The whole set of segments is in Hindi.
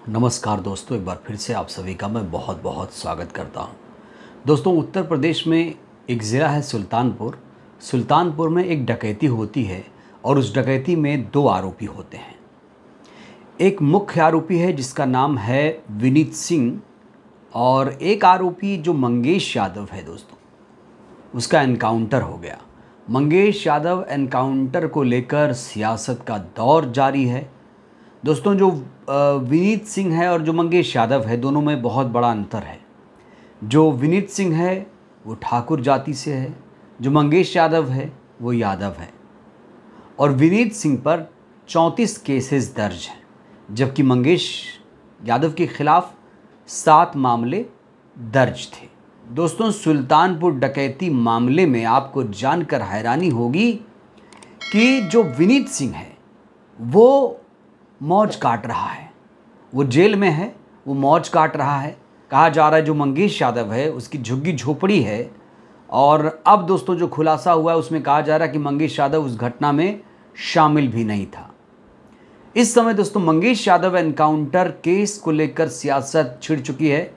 नमस्कार दोस्तों, एक बार फिर से आप सभी का मैं बहुत बहुत स्वागत करता हूं। दोस्तों, उत्तर प्रदेश में एक ज़िला है सुल्तानपुर। सुल्तानपुर में एक डकैती होती है और उस डकैती में दो आरोपी होते हैं। एक मुख्य आरोपी है जिसका नाम है विनीत सिंह और एक आरोपी जो मंगेश यादव है दोस्तों, उसका एनकाउंटर हो गया। मंगेश यादव एनकाउंटर को लेकर सियासत का दौर जारी है। दोस्तों, जो विनीत सिंह है और जो मंगेश यादव है, दोनों में बहुत बड़ा अंतर है। जो विनीत सिंह है वो ठाकुर जाति से है, जो मंगेश यादव है वो यादव है। और विनीत सिंह पर 34 केसेस दर्ज हैं, जबकि मंगेश यादव के खिलाफ 7 मामले दर्ज थे। दोस्तों, सुल्तानपुर डकैती मामले में आपको जानकर हैरानी होगी कि जो विनीत सिंह है वो मौज काट रहा है, वो जेल में है, वो मौज काट रहा है। कहा जा रहा है जो मंगेश यादव है उसकी झुग्गी झोपड़ी है। और अब दोस्तों जो खुलासा हुआ है उसमें कहा जा रहा है कि मंगेश यादव उस घटना में शामिल भी नहीं था। इस समय दोस्तों मंगेश यादव एनकाउंटर केस को लेकर सियासत छिड़ चुकी है।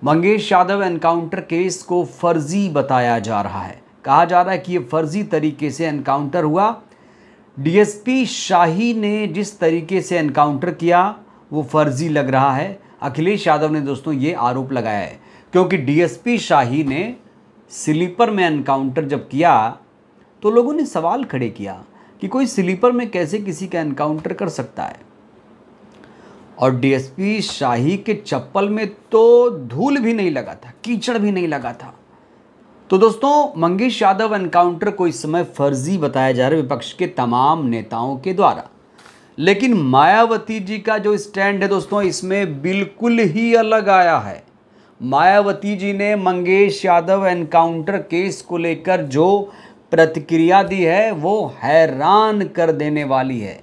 मंगेश यादव एनकाउंटर केस को फर्जी बताया जा रहा है। कहा जा रहा है कि ये फर्जी तरीके से एनकाउंटर हुआ। डीएसपी शाही ने जिस तरीके से एनकाउंटर किया वो फर्जी लग रहा है। अखिलेश यादव ने दोस्तों ये आरोप लगाया है, क्योंकि डीएसपी शाही ने स्लीपर में एनकाउंटर जब किया तो लोगों ने सवाल खड़े किया कि कोई स्लीपर में कैसे किसी का एनकाउंटर कर सकता है। और डीएसपी शाही के चप्पल में तो धूल भी नहीं लगा था, कीचड़ भी नहीं लगा था। तो दोस्तों, मंगेश यादव एनकाउंटर को इस समय फर्जी बताया जा रहा है विपक्ष के तमाम नेताओं के द्वारा। लेकिन मायावती जी का जो स्टैंड है दोस्तों, इसमें बिल्कुल ही अलग आया है। मायावती जी ने मंगेश यादव एनकाउंटर केस को लेकर जो प्रतिक्रिया दी है वो हैरान कर देने वाली है।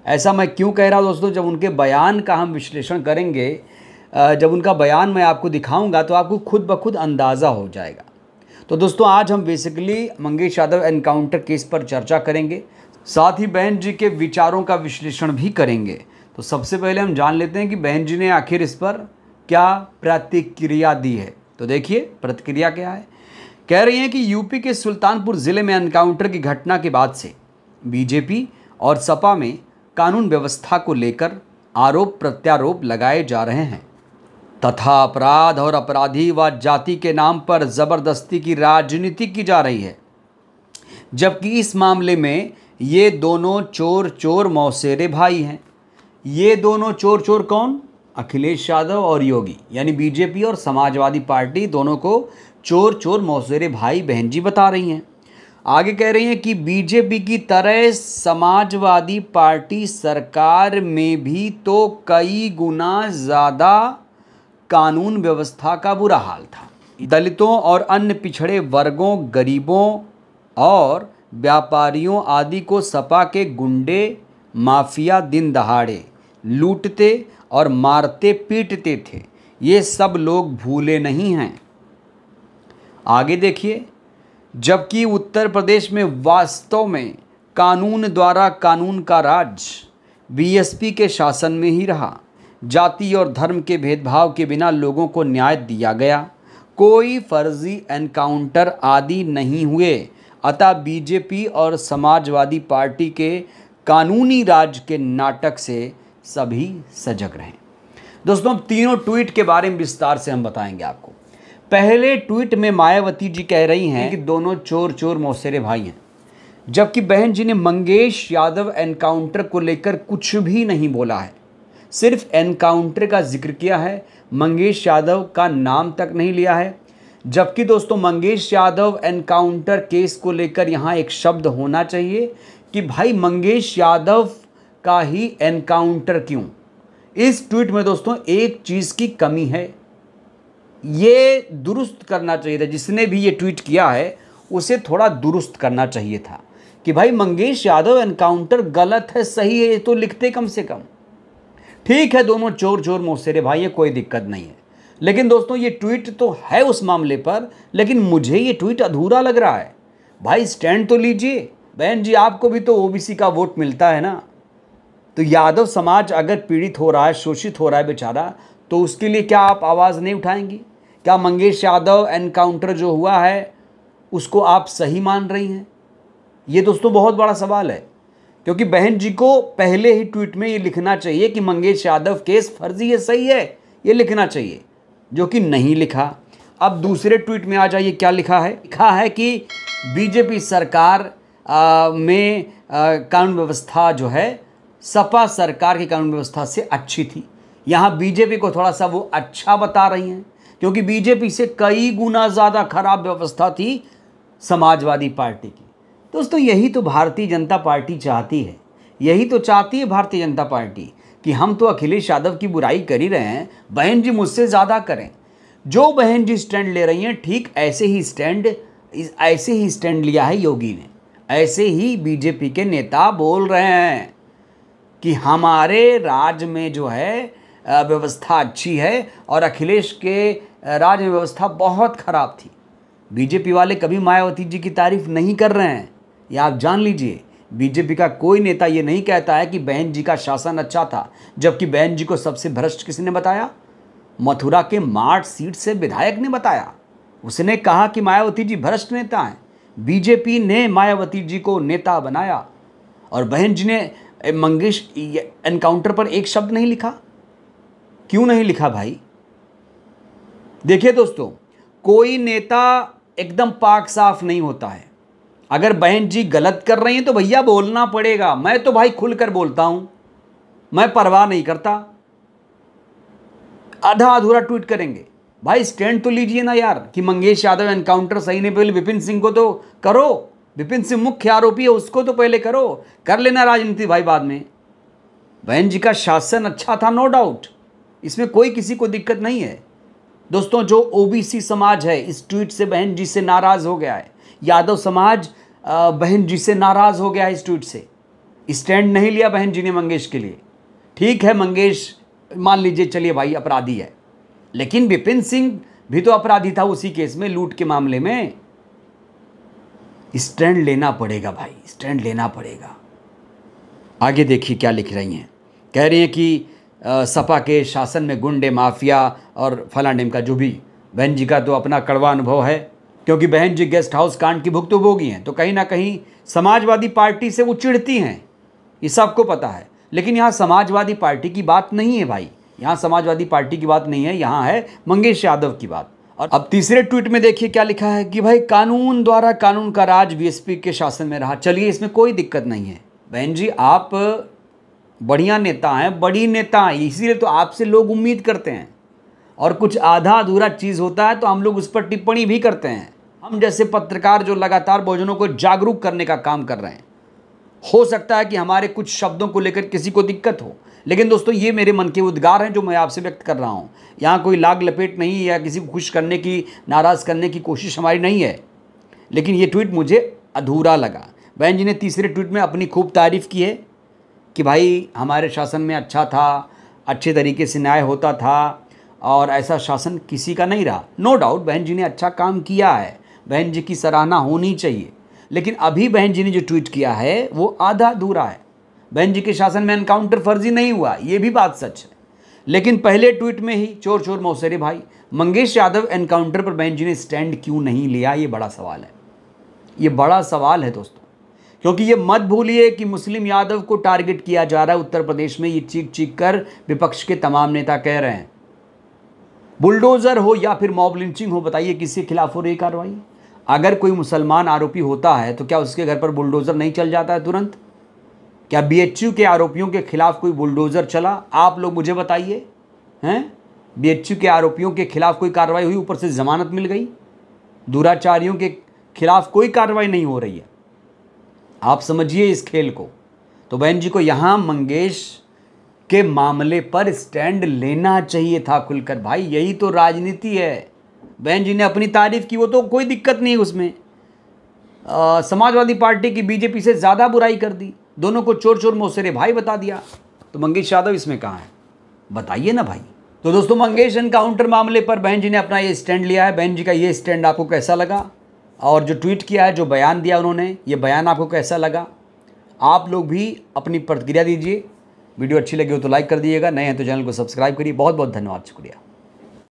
ऐसा मैं क्यों कह रहा हूँ दोस्तों, जब उनके बयान का हम विश्लेषण करेंगे, जब उनका बयान मैं आपको दिखाऊंगा तो आपको खुद ब खुद अंदाज़ा हो जाएगा। तो दोस्तों, आज हम basically Mangesh Yadav encounter case पर चर्चा करेंगे, साथ ही बहन जी के विचारों का विश्लेषण भी करेंगे। तो सबसे पहले हम जान लेते हैं कि बहन जी ने आखिर इस पर क्या प्रतिक्रिया दी है। तो देखिए प्रतिक्रिया क्या है। कह रही हैं कि यूपी के सुल्तानपुर ज़िले में एनकाउंटर की घटना के बाद से बीजेपी और सपा में कानून व्यवस्था को लेकर आरोप प्रत्यारोप लगाए जा रहे हैं तथा अपराध और अपराधी व जाति के नाम पर ज़बरदस्ती की राजनीति की जा रही है। जबकि इस मामले में ये दोनों चोर चोर मौसेरे भाई हैं। ये दोनों चोर चोर कौन? अखिलेश यादव और योगी, यानी बीजेपी और समाजवादी पार्टी दोनों को चोर चोर मौसेरे भाई बहन जी बता रही हैं। आगे कह रही हैं कि बीजेपी की तरह समाजवादी पार्टी सरकार में भी तो कई गुना ज़्यादा कानून व्यवस्था का बुरा हाल था। दलितों और अन्य पिछड़े वर्गों, गरीबों और व्यापारियों आदि को सपा के गुंडे माफिया दिन दहाड़े लूटते और मारते पीटते थे। ये सब लोग भूले नहीं हैं। आगे देखिए, जबकि उत्तर प्रदेश में वास्तव में कानून द्वारा कानून का राज बीएसपी के शासन में ही रहा। जाति और धर्म के भेदभाव के बिना लोगों को न्याय दिया गया। कोई फर्जी एनकाउंटर आदि नहीं हुए। अतः बीजेपी और समाजवादी पार्टी के कानूनी राज के नाटक से सभी सजग रहें। दोस्तों, तीनों ट्वीट के बारे में विस्तार से हम बताएंगे आपको। पहले ट्वीट में मायावती जी कह रही हैं कि दोनों चोर चोर मौसेरे भाई हैं, जबकि बहन जी ने मंगेश यादव एनकाउंटर को लेकर कुछ भी नहीं बोला है, सिर्फ एनकाउंटर का जिक्र किया है, मंगेश यादव का नाम तक नहीं लिया है। जबकि दोस्तों मंगेश यादव एनकाउंटर केस को लेकर यहाँ एक शब्द होना चाहिए कि भाई मंगेश यादव का ही एनकाउंटर क्यों। इस ट्वीट में दोस्तों एक चीज़ की कमी है, ये दुरुस्त करना चाहिए था। जिसने भी ये ट्वीट किया है उसे थोड़ा दुरुस्त करना चाहिए था कि भाई मंगेश यादव एनकाउंटर गलत है, सही है, ये तो लिखते कम से कम। ठीक है, दोनों चोर चोर मौसेरे भाई है, कोई दिक्कत नहीं है। लेकिन दोस्तों ये ट्वीट तो है उस मामले पर, लेकिन मुझे ये ट्वीट अधूरा लग रहा है। भाई स्टैंड तो लीजिए। बहन जी, आपको भी तो ओबीसी का वोट मिलता है ना। तो यादव समाज अगर पीड़ित हो रहा है, शोषित हो रहा है बेचारा, तो उसके लिए क्या आप आवाज़ नहीं उठाएंगी? क्या मंगेश यादव एनकाउंटर जो हुआ है उसको आप सही मान रही हैं? ये दोस्तों बहुत बड़ा सवाल है, क्योंकि बहन जी को पहले ही ट्वीट में ये लिखना चाहिए कि मंगेश यादव केस फर्जी है, सही है, ये लिखना चाहिए, जो कि नहीं लिखा। अब दूसरे ट्वीट में आ जाइए, क्या लिखा है? लिखा है कि बीजेपी सरकार में कानून व्यवस्था जो है सपा सरकार की कानून व्यवस्था से अच्छी थी। यहाँ बीजेपी को थोड़ा सा वो अच्छा बता रही हैं, क्योंकि बीजेपी से कई गुना ज़्यादा खराब व्यवस्था थी समाजवादी पार्टी की। दोस्तों यही तो भारतीय जनता पार्टी चाहती है, यही तो चाहती है भारतीय जनता पार्टी कि हम तो अखिलेश यादव की बुराई कर ही रहे हैं, बहन जी मुझसे ज़्यादा करें। जो बहन जी स्टैंड ले रही हैं, ठीक ऐसे ही स्टैंड लिया है योगी ने, ऐसे ही बीजेपी के नेता बोल रहे हैं कि हमारे राज्य में जो है व्यवस्था अच्छी है और अखिलेश के राज्य में व्यवस्था बहुत ख़राब थी। बीजेपी वाले कभी मायावती जी की तारीफ नहीं कर रहे हैं, ये आप जान लीजिए। बीजेपी का कोई नेता ये नहीं कहता है कि बहन जी का शासन अच्छा था, जबकि बहन जी को सबसे भ्रष्ट किसने बताया? मथुरा के मार्ट सीट से विधायक ने बताया। उसने कहा कि मायावती जी भ्रष्ट नेता हैं। बीजेपी ने मायावती जी को नेता बनाया और बहन जी ने मंगेश एनकाउंटर पर एक शब्द नहीं लिखा। क्यों नहीं लिखा भाई? देखिए दोस्तों, कोई नेता एकदम पाक साफ नहीं होता है। अगर बहन जी गलत कर रही हैं तो भैया बोलना पड़ेगा। मैं तो भाई खुलकर बोलता हूं, मैं परवाह नहीं करता। आधा अधूरा ट्वीट करेंगे, भाई स्टैंड तो लीजिए ना यार कि मंगेश यादव एनकाउंटर सही नहीं। पहले विपिन सिंह को तो करो, विपिन सिंह मुख्य आरोपी है, उसको तो पहले करो, कर लेना राजनीति भाई बाद में। बहन जी का शासन अच्छा था, नो डाउट, इसमें कोई किसी को दिक्कत नहीं है। दोस्तों जो ओबीसी समाज है इस ट्वीट से बहन जी से नाराज हो गया है, यादव समाज बहन जी से नाराज हो गया है इस ट्वीट से। स्टैंड नहीं लिया बहन जी ने मंगेश के लिए। ठीक है, मंगेश मान लीजिए चलिए भाई अपराधी है, लेकिन विपिन सिंह भी तो अपराधी था उसी केस में, लूट के मामले में। स्टैंड लेना पड़ेगा भाई, स्टैंड लेना पड़ेगा। आगे देखिए क्या लिख रही हैं। कह रही हैं कि सपा के शासन में गुंडे, माफिया और फलानेम का जो भी। बहन जी का तो अपना कड़वा अनुभव है, क्योंकि बहन जी गेस्ट हाउस कांड की भुक्तभोगी हैं, तो कहीं ना कहीं समाजवादी पार्टी से वो चिढ़ती हैं, ये सबको पता है। लेकिन यहाँ समाजवादी पार्टी की बात नहीं है भाई, यहाँ समाजवादी पार्टी की बात नहीं है, यहाँ है मंगेश यादव की बात। और अब तीसरे ट्वीट में देखिए क्या लिखा है कि भाई कानून द्वारा कानून का राज बीएसपी के शासन में रहा। चलिए इसमें कोई दिक्कत नहीं है बहन जी, आप बढ़िया नेता हैं, बड़ी नेता हैं, इसीलिए तो आपसे लोग उम्मीद करते हैं। और कुछ आधा अधूरा चीज़ होता है तो हम लोग उस पर टिप्पणी भी करते हैं। हम जैसे पत्रकार जो लगातार बहुजनों को जागरूक करने का काम कर रहे हैं, हो सकता है कि हमारे कुछ शब्दों को लेकर किसी को दिक्कत हो, लेकिन दोस्तों ये मेरे मन के उद्गार हैं जो मैं आपसे व्यक्त कर रहा हूँ। यहाँ कोई लाग लपेट नहीं या किसी को खुश करने की, नाराज़ करने की कोशिश हमारी नहीं है। लेकिन ये ट्वीट मुझे अधूरा लगा। बहन जी ने तीसरे ट्वीट में अपनी खूब तारीफ़ की है कि भाई हमारे शासन में अच्छा था, अच्छे तरीके से न्याय होता था और ऐसा शासन किसी का नहीं रहा। नो डाउट बहन जी ने अच्छा काम किया है, बहन जी की सराहना होनी चाहिए। लेकिन अभी बहन जी ने जो ट्वीट किया है वो आधा अधूरा है। बहन जी के शासन में एनकाउंटर फर्जी नहीं हुआ, ये भी बात सच है, लेकिन पहले ट्वीट में ही चोर चोर मौसेरे भाई, मंगेश यादव एनकाउंटर पर बहन जी ने स्टैंड क्यों नहीं लिया? ये बड़ा सवाल है, ये बड़ा सवाल है दोस्तों। क्योंकि ये मत भूलिए कि मुस्लिम यादव को टारगेट किया जा रहा है उत्तर प्रदेश में, ये चीख चीख कर विपक्ष के तमाम नेता कह रहे हैं। बुलडोजर हो या फिर मॉब लिंचिंग हो, बताइए किसके खिलाफ हो रही कार्रवाई? अगर कोई मुसलमान आरोपी होता है तो क्या उसके घर पर बुलडोजर नहीं चल जाता है तुरंत? क्या बीएचयू के आरोपियों के खिलाफ कोई बुलडोजर चला? आप लोग मुझे बताइए, हैं? बीएचयू के आरोपियों के खिलाफ कोई कार्रवाई हुई, ऊपर से जमानत मिल गई? दुराचारियों के खिलाफ कोई कार्रवाई नहीं हो रही है। आप समझिए इस खेल को। तो बहन जी को यहाँ मंगेश के मामले पर स्टैंड लेना चाहिए था खुलकर भाई, यही तो राजनीति है। बहन जी ने अपनी तारीफ की, वो तो कोई दिक्कत नहीं है उसमें। समाजवादी पार्टी की बीजेपी से ज़्यादा बुराई कर दी, दोनों को चोर चोर मौसेरे भाई बता दिया, तो मंगेश यादव इसमें कहाँ है? बताइए ना भाई। तो दोस्तों मंगेश एनकाउंटर मामले पर बहन जी ने अपना ये स्टैंड लिया है। बहन जी का ये स्टैंड आपको कैसा लगा? और जो ट्वीट किया है, जो बयान दिया उन्होंने, ये बयान आपको कैसा लगा? आप लोग भी अपनी प्रतिक्रिया दीजिए। वीडियो अच्छी लगी हो तो लाइक कर दिएगा, नए हैं तो चैनल को सब्सक्राइब करिए। बहुत बहुत धन्यवाद, शुक्रिया।